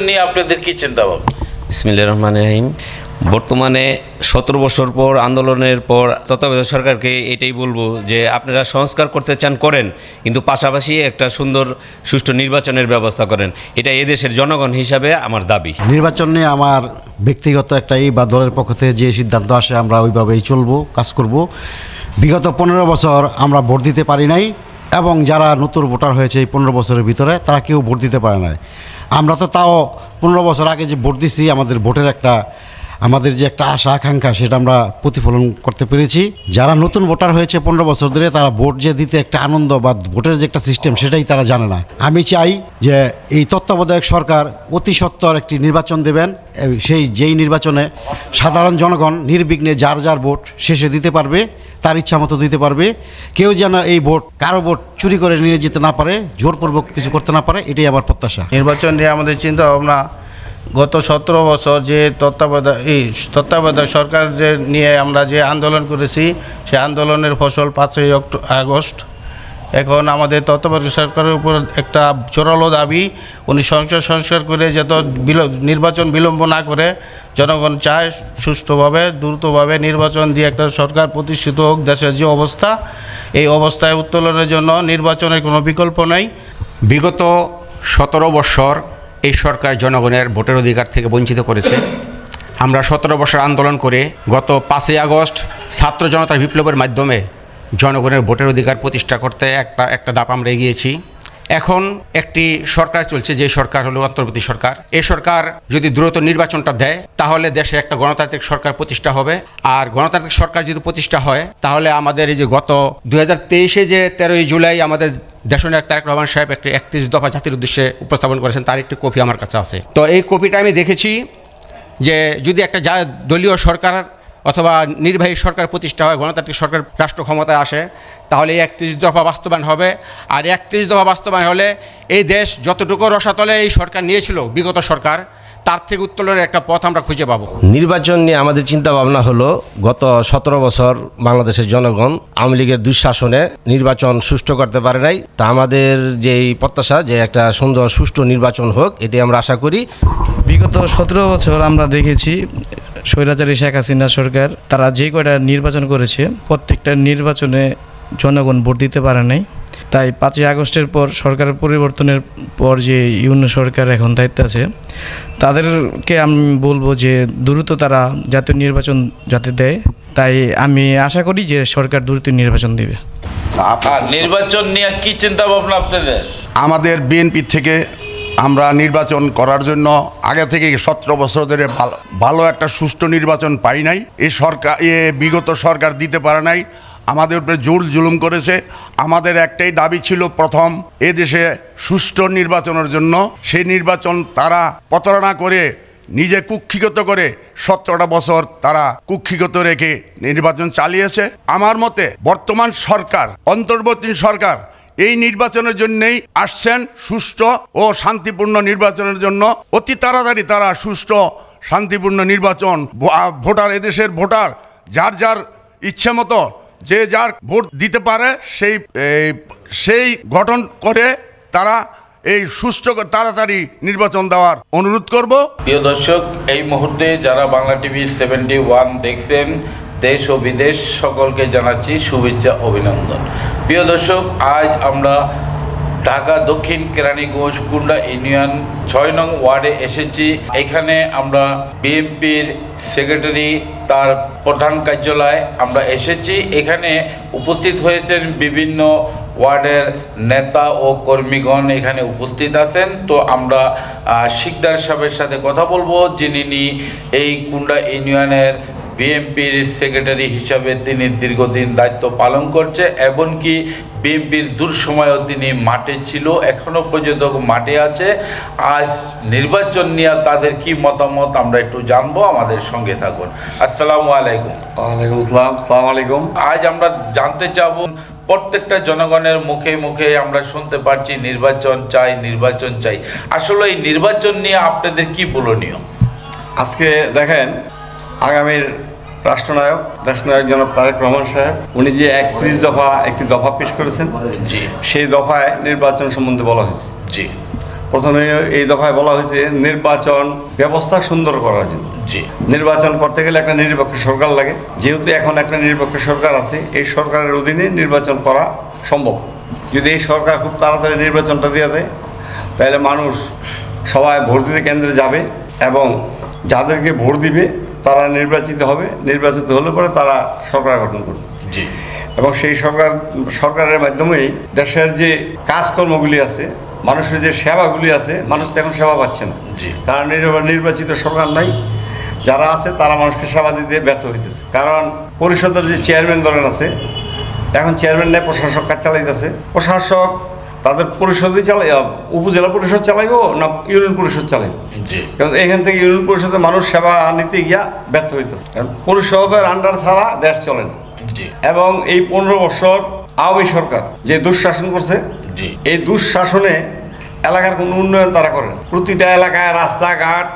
নিয়ে আপনাদের কি চিন্তা ভাবনা? বিসমিল্লাহির রহমানির রহিম। বর্তমানে 17 বছর পর আন্দোলনের পর তত্ত্বাবধায়ক সরকারকে এটাই বলবো যে আপনারা সংস্কার করতে চান করেন, কিন্তু পাশাপাশি একটা সুন্দর সুষ্ঠু নির্বাচনের ব্যবস্থা করেন। এটা এদেশের জনগণ হিসাবে আমার দাবি। নির্বাচন নিয়ে আমার ব্যক্তিগত একটাই বা দলের পক্ষ থেকে যে সিদ্ধান্ত আসে আমরা ওইভাবেই চলবো, কাজ করব। বিগত 15 বছর আমরা ভোট দিতে পারি নাই, এবং যারা নতুন ভোটার হয়েছে এই 15 বছরের ভিতরে তারা কেউ ভোট দিতে পারে নাই। আমরা তো তাও 15 বছর আগে যে ভোট দিচ্ছি, আমাদের ভোটের আমাদের যে একটা আশা আকাঙ্ক্ষা সেটা আমরা প্রতিফলন করতে পেরেছি। যারা নতুন ভোটার হয়েছে 15 বছর ধরে, তারা ভোট যে দিতে একটা আনন্দ বা ভোটের যে একটা সিস্টেম সেটাই তারা জানে না। আমি চাই যে এই তত্ত্বাবধায়ক সরকার অতি সত্বর একটি নির্বাচন দেবেন, যেই নির্বাচনে সাধারণ জনগণ নির্বিঘ্নে যার যার ভোট শেষে দিতে পারবে, তার ইচ্ছা মতো দিতে পারবে। কেউ যেন এই কারো ভোট চুরি করে নিয়ে যেতে না পারে, জোরপূর্বক কিছু করতে না পারে, এটাই আমার প্রত্যাশা। নির্বাচন নিয়ে আমাদের চিন্তা ভাবনা, গত 17 বছর যে তত্ত্বাবধায়ক সরকারদের নিয়ে আমরা যে আন্দোলন করেছি, সেই আন্দোলনের ফসল 5ই আগস্ট। এখন আমাদের তত্ত্বাবধায়ক সরকারের উপর একটা জোরালো দাবি, উনি সংস্কার করে যত নির্বাচন বিলম্ব না করে, জনগণ চায় সুষ্ঠুভাবে দ্রুতভাবে নির্বাচন দিয়ে একটা সরকার প্রতিষ্ঠিত হোক। দেশের যে অবস্থা, এই অবস্থায় উত্তোলনের জন্য নির্বাচনের কোনো বিকল্প নেই। বিগত 17 বছর এই সরকার জনগণের ভোটের অধিকার থেকে বঞ্চিত করেছে। আমরা 17 বছর আন্দোলন করে গত 5ই আগস্ট ছাত্র জনতার বিপ্লবের মাধ্যমে জনগণের ভোটের অধিকার প্রতিষ্ঠা করতে একটা ধাপ আমরা এগিয়েছি। এখন একটি সরকার চলছে, যে সরকার হলো অন্তর্বর্তী সরকার। এই সরকার যদি দ্রুত নির্বাচনটা দেয়, তাহলে দেশে একটা গণতান্ত্রিক সরকার প্রতিষ্ঠা হবে। আর গণতান্ত্রিক সরকার যদি প্রতিষ্ঠা হয়, তাহলে আমাদের এই যে গত 2023-এ যে 13ই জুলাই আমাদের দেশনায়ক তারেক রহমান সাহেব একটি 31 দফা জাতির উদ্দেশ্যে উপস্থাপন করেছেন, তার একটি কপি আমার কাছে আছে। তো এই কপিটা আমি দেখেছি যে যদি একটা দলীয় সরকার অথবা নির্বাহী সরকার প্রতিষ্ঠা হয়, গণতান্ত্রিক সরকার রাষ্ট্র ক্ষমতায় আসে, তাহলে এই 31 দফা বাস্তবায়ন হবে। আর 31 দফা বাস্তবায়ন হলে এই দেশ যতটুকু রসাতলে এই সরকার নিয়েছিল বিগত সরকার, তার থেকে উত্তোলনের একটা পথ আমরা খুঁজে পাবো। নির্বাচন নিয়ে আমাদের চিন্তা ভাবনা হলো, গত 17 বছর বাংলাদেশের জনগণ আওয়ামী লীগের দুঃশাসনে নির্বাচন সুষ্ঠু করতে পারে নাই। তা আমাদের যেই প্রত্যাশা যে একটা সুন্দর সুষ্ঠু নির্বাচন হোক, এটি আমরা আশা করি। বিগত 17 বছর আমরা দেখেছি স্বৈরাচারী শেখ হাসিনা সরকার, তারা যে কয়টা নির্বাচন করেছে প্রত্যেকটা নির্বাচনে জনগণ ভোট দিতে পারে নাই। তাই 5ই আগস্টের পর সরকারের পরিবর্তনের পর যে ইউনিয়ন সরকার এখন দায়িত্বে আছে, তাদেরকে আমি বলবো যে দ্রুত তারা জাতীয় নির্বাচন যাতে দেয়। তাই আমি আশা করি যে সরকার দ্রুত নির্বাচন দেবে। নির্বাচন নিয়ে কি চিন্তা ভাবনা আপনাদের? আমাদের বিএনপি থেকে আমরা নির্বাচন করার জন্য আগে থেকে 17 বছর ধরে ভালো একটা সুষ্ঠু নির্বাচন পাই নাই। বিগত সরকার দিতে পারে নাই, আমাদের উপরে জুলুম করেছে। আমাদের একটাই দাবি ছিল, প্রথম এদেশে সুষ্ঠু নির্বাচনের জন্য। সেই নির্বাচন তারা প্রতারণা করে, নিজে কুক্ষিগত করে 17টা বছর তারা কুক্ষিগত রেখে নির্বাচন চালিয়েছে। আমার মতে বর্তমান সরকার, অন্তর্বর্তী সরকার এই নির্বাচনের জন্যই আসছেন, সুষ্ঠু ও শান্তিপূর্ণ নির্বাচনের জন্য। অতি তাড়াতাড়ি তারা সুষ্ঠু শান্তিপূর্ণ নির্বাচন, এদেশের ভোটার যার যার ইচ্ছে মতো যে যার ভোট দিতে পারে, সেই গঠন করে তারা এই সুষ্ঠু তাড়াতাড়ি নির্বাচন দেওয়ার অনুরোধ করব। প্রিয় দর্শক, এই মুহূর্তে যারা বাংলা টিভি 71 দেখছেন, দেশ ও বিদেশ সকলকে জানাচ্ছি শুভেচ্ছা, অভিনন্দন। প্রিয় দর্শক, আজ আমরা ঢাকা দক্ষিণ কেরানীগঞ্জ কুন্ডা ইউনিয়ন 6 নং ওয়ার্ডে এসেছি। এখানে আমরা বিএনপির সেক্রেটারি, তার প্রধান কার্যালয়ে আমরা এসেছি। এখানে উপস্থিত হয়েছেন বিভিন্ন ওয়ার্ডের নেতা ও কর্মীগণ এখানে উপস্থিত আছেন। তো আমরা শিকদার সাহেবের সাথে কথা বলবো, যিনি এই কুন্ডা ইউনিয়নের বিএনপির সেক্রেটারি হিসাবে তিনি দীর্ঘদিন দায়িত্ব পালন করছে। এমনকি বিএনপির দুঃসময়েও তিনি মাঠে ছিল, এখনো পর্যন্ত মাঠে আছে। আজ নির্বাচন নিয়ে তাদের কি মতামত আমরা একটু জানবো, আমাদের সঙ্গে থাকুন। আসসালামু আলাইকুম। ওয়ালাইকুম আসসালাম। আসসালামু আলাইকুম। আজ আমরা জানতে চাব, প্রত্যেকটা জনগণের মুখে মুখে আমরা শুনতে পাচ্ছি নির্বাচন চাই, নির্বাচন চাই। আসলে এই নির্বাচন নিয়ে আপনাদের কি বলনীয়? আজকে দেখেন, আগামীর রাষ্ট্রনায়ক দেশনায়ক জনাব তারেক রহমান সাহেব, উনি যে 31 দফা একটি দফা পেশ করেছেন, জি, সেই দফায় নির্বাচন সম্বন্ধে বলা হয়েছে। জি, প্রথমে এই দফায় বলা হয়েছে নির্বাচন ব্যবস্থা সুন্দর করার জন্য। জি, নির্বাচন করতে গেলে একটা নিরপেক্ষ সরকার লাগে। যেহেতু এখন একটা নিরপেক্ষ সরকার আছে, এই সরকারের অধীনে নির্বাচন করা সম্ভব। যদি এই সরকার খুব তাড়াতাড়ি নির্বাচনটা দিয়ে দেয়, তাহলে মানুষ সবাই ভোট দিতে কেন্দ্রে যাবে এবং যাদেরকে ভোট দিবে তারা নির্বাচিত হবে। নির্বাচিত হলে পরে তারা সরকার গঠন করবে। জি, এবং সেই সরকারের মাধ্যমেই দেশের যে কাজকর্মগুলি আছে, মানুষের যে সেবাগুলি আছে, মানুষ তো এখন সেবা পাচ্ছে না। জি, কারণ নির্বাচিত সরকার নাই, যারা আছে তারা মানুষকে সেবা দিতে ব্যর্থ হইতেছে। কারণ পরিষদের যে চেয়ারম্যান ধরেন আছে, এখন চেয়ারম্যান নেই, প্রশাসক কাজ চালাইতেছে। প্রশাসক তাদের পরিষদই চালাই, উপজেলা পরিষদ চালাইব না ইউনিয়ন পরিষদ চালাইব। জি, কারণ এখান থেকে ইউনিয়ন পরিষদে মানুষ সেবা নিতে গিয়া ব্যর্থ হইতেছে। কারণ পরিষদের আন্ডার ছাড়া দেশ চলে না। জি, এবং এই 15 বছর আওয়ামী সরকার যে দুঃশাসন করছে, জি, এই দুঃশাসনে এলাকার কোনো উন্নয়ন তারা করে না। প্রতিটা এলাকায় রাস্তাঘাট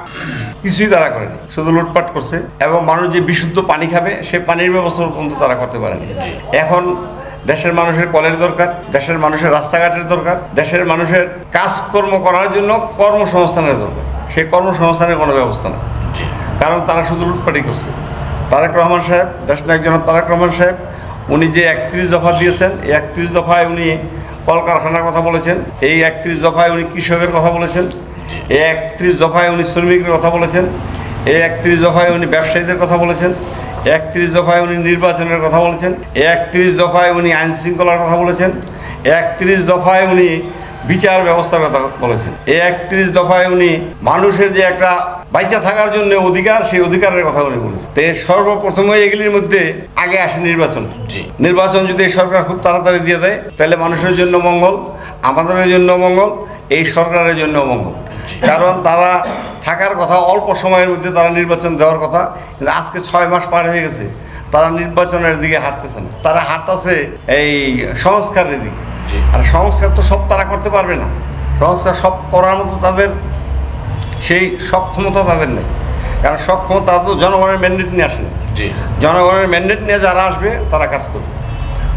কিছুই তারা করেনি, শুধু লুটপাট করছে। এবং মানুষ যে বিশুদ্ধ পানি খাবে সে পানির ব্যবস্থা পর্যন্ত তারা করতে পারেনি। এখন দেশের মানুষের কলের দরকার, দেশের মানুষের রাস্তাঘাটের দরকার, দেশের মানুষের কাজকর্ম করার জন্য কর্মসংস্থানের দরকার। সেই কর্মসংস্থানের কোনো ব্যবস্থা নেই, কারণ তারা শুধু লুটপাটই করছে। তারেক রহমান সাহেব, দেশনায়ক জনাব তারেক রহমান সাহেব, উনি যে 31 দফা দিয়েছেন, এই 31 দফায় উনি কলকারখানার কথা বলেছেন, এই 31 দফায় উনি কৃষকের কথা বলেছেন, এই 31 দফায় উনি শ্রমিকের কথা বলেছেন, এই 31 দফায় উনি ব্যবসায়ীদের কথা বলেছেন, 31 দফায় উনি নির্বাচনের কথা বলেছেন, 31 দফায় উনি আইন শৃঙ্খলার কথা বলেছেন, 31 দফায় উনি বিচার ব্যবস্থার কথা বলেছেন, এই 31 দফায় উনি মানুষের যে একটা বাইচা থাকার জন্য অধিকার, সেই অধিকারের কথা উনি বলেছেন। তো সর্বপ্রথমে এগুলির মধ্যে আগে আসে নির্বাচন। নির্বাচন যদি এই সরকার খুব তাড়াতাড়ি দিয়ে দেয়, তাহলে মানুষের জন্য মঙ্গল, আমাদের জন্য মঙ্গল, এই সরকারের জন্য মঙ্গল। কারণ তারা থাকার কথা অল্প সময়ের মধ্যে তারা নির্বাচন দেওয়ার কথা, কিন্তু আজকে 6 মাস পার হয়ে গেছে, তারা নির্বাচনের দিকে হাঁটতেছে না, তারা হাঁটতেছে এই সংস্কারের দিকে। আর সংস্কার তো সব তারা করতে পারবে না, সংস্কার সব করার মতো তাদের সেই সক্ষমতা তাদের নেই। কারণ সক্ষমতা তো জনগণের ম্যান্ডেট নিয়ে আসে না। জনগণের ম্যান্ডেট নিয়ে যারা আসবে তারা কাজ করবে।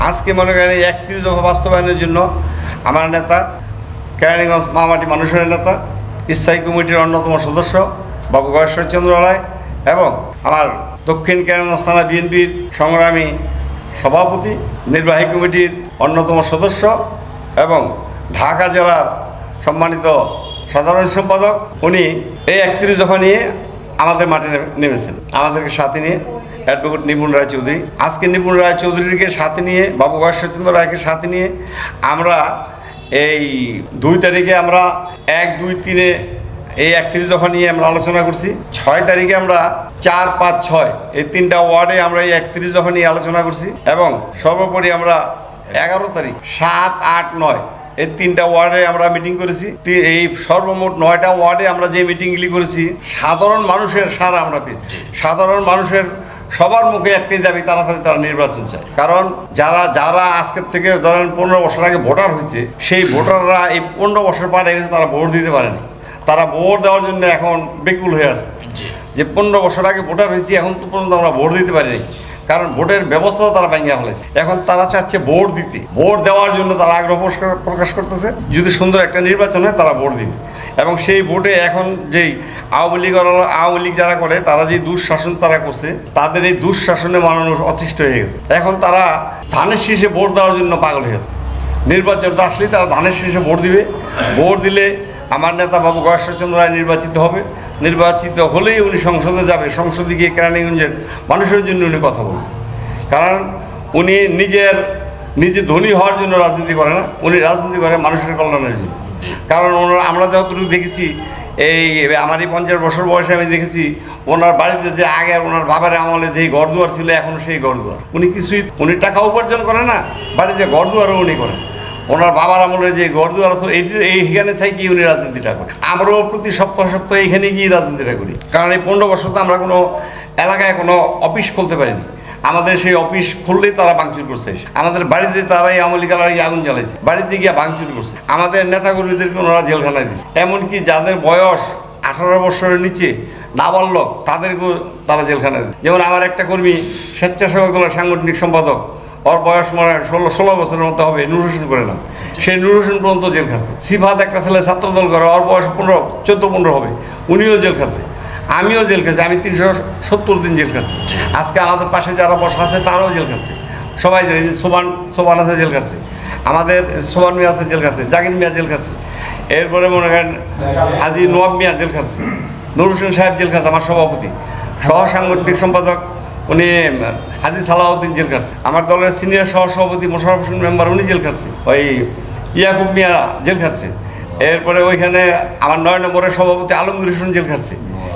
আজকে মনে করেন 31 দফা বাস্তবায়নের জন্য আমার নেতা, কেরানীগঞ্জ মামাটি মানুষের নেতা, স্থায়ী কমিটির অন্যতম সদস্য বাবু গয়েশ্বরচন্দ্র রায় এবং আমার দক্ষিণ কেরানীগঞ্জ থানা বিএনপির সংগ্রামী সভাপতি, নির্বাহী কমিটির অন্যতম সদস্য এবং ঢাকা জেলার সম্মানিত সাধারণ সম্পাদক, উনি এই 31 দফা নিয়ে আমাদের মাঠে নেমেছেন, আমাদেরকে সাথে নিয়ে। অ্যাডভোকেট নিপুণ রায় চৌধুরী, আজকে নিপুণ রায় চৌধুরীকে সাথে নিয়ে, বাবু গয়েশ্বরচন্দ্র রায়কে সাথে নিয়ে আমরা এই 2 তারিখে আমরা 1, 2, 3 এই 31 দফা নিয়ে আমরা আলোচনা করছি। 6 তারিখে আমরা 4, 5, 6 এই 3টা ওয়ার্ডে আমরা এই 31 দফা নিয়ে আলোচনা করছি এবং সর্বোপরি আমরা 11 তারিখ 7, 8, 9 এই 3টা ওয়ার্ডে আমরা মিটিং করেছি। এই সর্বমোট 9টা ওয়ার্ডে আমরা যে মিটিংগুলি করেছি, সাধারণ মানুষের সারা আমরা পেয়েছি। সাধারণ মানুষের সবার মুখে একটাই দাবি, তাড়াতাড়ি তারা নির্বাচন চায়। কারণ যারা আজকের থেকে ধরেন 15 বছর আগে ভোটার হয়েছে, সেই ভোটাররা এই 15 বছর পার হয়ে গেছে, তারা ভোট দিতে পারেনি। তারা ভোট দেওয়ার জন্য এখন বেকুল হয়ে আছে, যে 15 বছর আগে ভোটার হয়েছে, এখন তো পর্যন্ত আমরা ভোট দিতে পারিনি। কারণ ভোটের ব্যবস্থাও তারা ভেঙে ফেলেছে। এখন তারা চাচ্ছে ভোট দিতে, ভোট দেওয়ার জন্য তারা আগ্রহ প্রকাশ করতেছে। যদি সুন্দর একটা নির্বাচন হয় তারা ভোট দিবে। এবং সেই ভোটে এখন যেই আওয়ামী লীগ যারা করে, তারা যে দুঃশাসন তারা করছে, তাদের এই দুঃশাসনে মানুষ অতিষ্ঠ হয়ে গেছে। এখন তারা ধানের শীষে ভোট দেওয়ার জন্য পাগল হয়ে গেছে। নির্বাচনটা আসলেই তারা ধানের শীষে ভোট দিবে। ভোট দিলে আমার নেতা বাবু গয়েশ্বরচন্দ্র রায় নির্বাচিত হবে। নির্বাচিত হলেই উনি সংসদে যাবে, সংসদে গিয়ে কেরানীগঞ্জের মানুষের জন্য উনি কথা বলবেন। কারণ উনি নিজে ধনী হওয়ার জন্য রাজনীতি করে না, উনি রাজনীতি করে মানুষের কল্যাণের জন্য। কারণ আমরা যতটুকু দেখেছি, এই আমারই 50 বছর বয়সে আমি দেখেছি ওনার বাড়িতে যে আগে ওনার বাবার আমলে যেই ঘরদুয়ার ছিল, এখনও সেই ঘরদুয়ার। উনি টাকা উপার্জন করে না, বাড়িতে ঘরদুয়ারও উনি করেন। ওনার বাবার আমলে যে ঘরদুয়ার আছে, এইখানে থেকে উনি রাজনীতিটা করেন। আমরাও প্রতি সপ্তাহে এইখানে গিয়ে রাজনীতিটা করি। কারণ এই 15 বছর তো আমরা কোনো এলাকায় কোনো অফিস খুলতে পারিনি। আমাদের সেই অফিস খুললেই তারা ভাঙচুর করছে। আমাদের বাড়িতে তারাই আওয়ামী লীগের আগুন জ্বালাইছে, বাড়িতে গিয়ে ভাঙচুর করছে। আমাদের নেতাকর্মীদেরকে ওনারা জেলখানায় দিচ্ছে। এমনকি যাদের বয়স 18 বছরের নিচে নাবালক, তাদেরকেও তারা জেলখানায় দিচ্ছে। যেমন আমার একটা কর্মী, স্বেচ্ছাসেবক দলের সাংগঠনিক সম্পাদক, ওর বয়স মনে হয় 16 বছরের মতো হবে, নুর হোসেন করে না। সেই নুর হোসেন পর্যন্ত জেল খাটছে। সিফাত একটা ছেলে ছাত্রদল করে, ওর বয়স 14-15 হবে, উনিও জেল খাটছে, আমিও জেল খাচ্ছি, আমি 370 দিন জেল খাচ্ছি। আজকে আমাদের পাশে যারা বসা আছে তারাও জেল খাচ্ছে, সবাই জেল। সোবান আছে জেল খাচ্ছে, আমাদের সোবান মিয়া আছে জেল খাচ্ছে, জাকির মিয়া জেল খাচ্ছে, এরপরে মনে করেন হাজি নোয়াব মিয়া জেল খাচ্ছে, নুর হোসেন সাহেব জেল খাচ্ছে, আমার সভাপতি, সহ সাংগঠনিক সম্পাদক উনি হাজি সালাউদ্দিন জেল খাচ্ছে, আমার দলের সিনিয়র সহসভাপতি মোশাররফ হোসেন মেম্বার উনি জেল খাচ্ছে, ওই ইয়াকুব মিয়া জেল খাচ্ছে, এরপরে ওইখানে আমার 9 নম্বরের সভাপতি আলমগীর হোসেন জেল খাচ্ছে।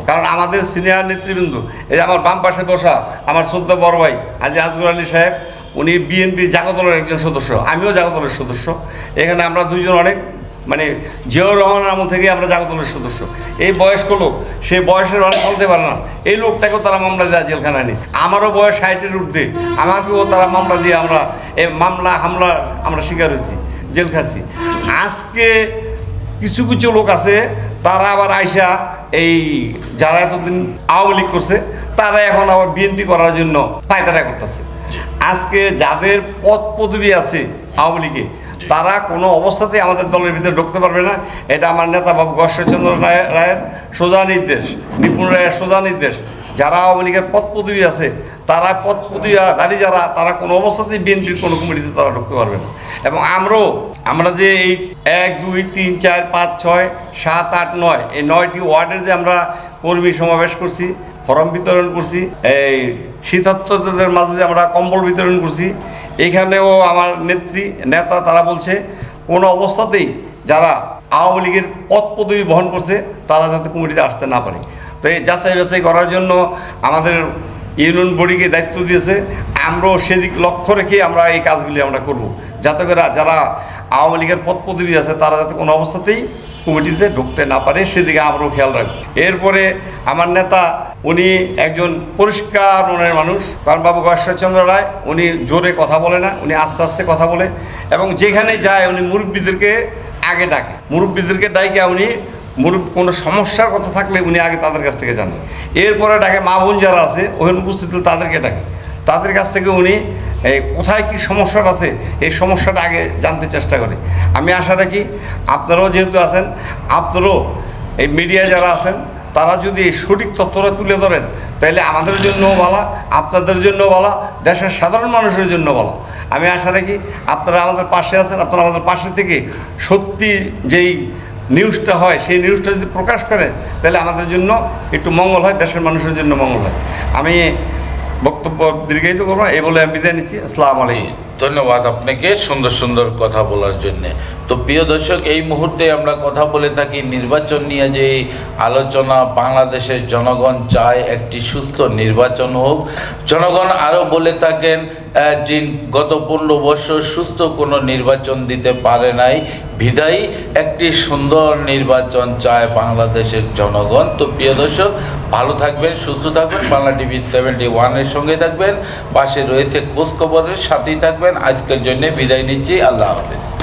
কারণ আমাদের সিনিয়র নেতৃবৃন্দ, এই যে আমার বাম পাশে বসা আমার শ্রদ্ধ বড় ভাই হাজি আজগর আলী সাহেব, উনি বিএনপির জাগদলের একজন সদস্য, আমিও জাগদলের সদস্য। এখানে আমরা দুইজন অনেক মানে জিয়াউর রহমানের আমল থেকে আমরা জাগদলের সদস্য। এই বয়স্ক লোক, সে বয়সের অনেক চলতে পারে না, এই লোকটাকেও তারা মামলা দেওয়া জেলখানায় নিয়েছে। আমারও বয়স 60-এর ঊর্ধ্বে, আমাকেও তারা মামলা দিয়ে আমরা এই হামলা আমরা শিকার হয়েছি, জেল খাচ্ছি। আজকে কিছু কিছু লোক আছে তারা আবার আইসা এই যারা এতদিন আওয়ামী লীগ করছে তারা এখন আবার বিএনপি করার জন্য পায়তারা করতেছে। আজকে যাদের পদ পদবি আছে আওয়ামী লীগে তারা কোনো অবস্থাতেই আমাদের দলের ভিতরে ঢুকতে পারবে না। এটা আমার নেতা বাবু গশ্বরচন্দ্র রায়ের সোজা নির্দেশ, নিপুণ রায়ের সোজা নির্দেশ। যারা আওয়ামী লীগের পদ পদবি আছে তারা পদ পদবীধারী যারা, তারা কোনো অবস্থাতেই বিএনপির কোনো কমিটিতে তারা ঢুকতে পারবে না। এবং আমরা যে এই 1, 2, 3, 4, 5, 6, 7, 8, 9 এই 9টি ওয়ার্ডের যে আমরা কর্মী সমাবেশ করছি, ফরম বিতরণ করছি, এই শীতার্তদের মাঝে যে আমরা কম্বল বিতরণ করছি, এখানেও আমার নেতা তারা বলছে কোনো অবস্থাতেই যারা আওয়ামী লীগের পদ পদবি বহন করছে তারা যাতে কমিটিতে আসতে না পারে। তো এই যাচাই বাছাই করার জন্য আমাদের ইউনিয়ন বডিকে দায়িত্ব দিয়েছে, আমরাও সেদিক লক্ষ্য রেখে আমরা এই কাজগুলি আমরা করব, যাতে করে যারা আওয়ামী লীগের পদ পদবি আছে তারা যাতে কোনো অবস্থাতেই কমিটিতে ঢুকতে না পারে সেদিকে আমরাও খেয়াল রাখবো। এরপরে আমার নেতা উনি একজন পরিষ্কার মনের মানুষ, কারণ বাবু গশ্বরচন্দ্র রায় উনি জোরে কথা বলে না, উনি আস্তে আস্তে কথা বলে, এবং যেখানে যায় উনি মুরব্বীদেরকে আগে ডাকে, মুরব্বীদেরকে ডাইকে উনি কোনো সমস্যার কথা থাকলে উনি আগে তাদের কাছ থেকে জানেন, এরপরে ডাকে মা বোন যারা আছে ওখানে উপস্থিত হলে তাদেরকে ডাকে, তাদের কাছ থেকে উনি কোথায় কী সমস্যাটা আছে এই সমস্যাটা আগে জানতে চেষ্টা করে। আমি আশা রাখি আপনারাও যেহেতু আছেন, আপনারাও এই মিডিয়া যারা আছেন তারা যদি এই সঠিক তথ্যটা তুলে ধরেন তাহলে আমাদের জন্যও ভালো, আপনাদের জন্যও ভালো, দেশের সাধারণ মানুষের জন্য ভালো। আমি আশা রাখি আপনারা আমাদের পাশে আছেন, আপনারা আমাদের পাশে থেকে সত্যি যেই নিউজটা হয় সেই নিউজটা যদি প্রকাশ করেন তাহলে আমাদের জন্য একটু মঙ্গল হয়, দেশের মানুষের জন্য মঙ্গল হয়। আমি বক্তব্য দীর্ঘায়িত করবো, এই বলে আমি বিদায় নিচ্ছি। আসসালামু আলাইকুম। ধন্যবাদ আপনাকে সুন্দর সুন্দর কথা বলার জন্যে। তো প্রিয় দর্শক, এই মুহূর্তে আমরা কথা বলে থাকি নির্বাচন নিয়ে, যে আলোচনা বাংলাদেশের জনগণ চায় একটি সুস্থ নির্বাচন হোক। জনগণ আরও বলে থাকেন যে গত 15 বছর সুস্থ কোনো নির্বাচন দিতে পারে নাই, বিধায়ী একটি সুন্দর নির্বাচন চায় বাংলাদেশের জনগণ। তো প্রিয় দর্শক, ভালো থাকবেন, সুস্থ থাকবেন, বাংলা টিভি 71-এর সঙ্গে থাকবেন, পাশে রয়েছে খোঁজ খবরের সাথেই থাকবেন। আজকের জন্য বিদায় নিচ্ছি, আল্লাহ হাফেজ।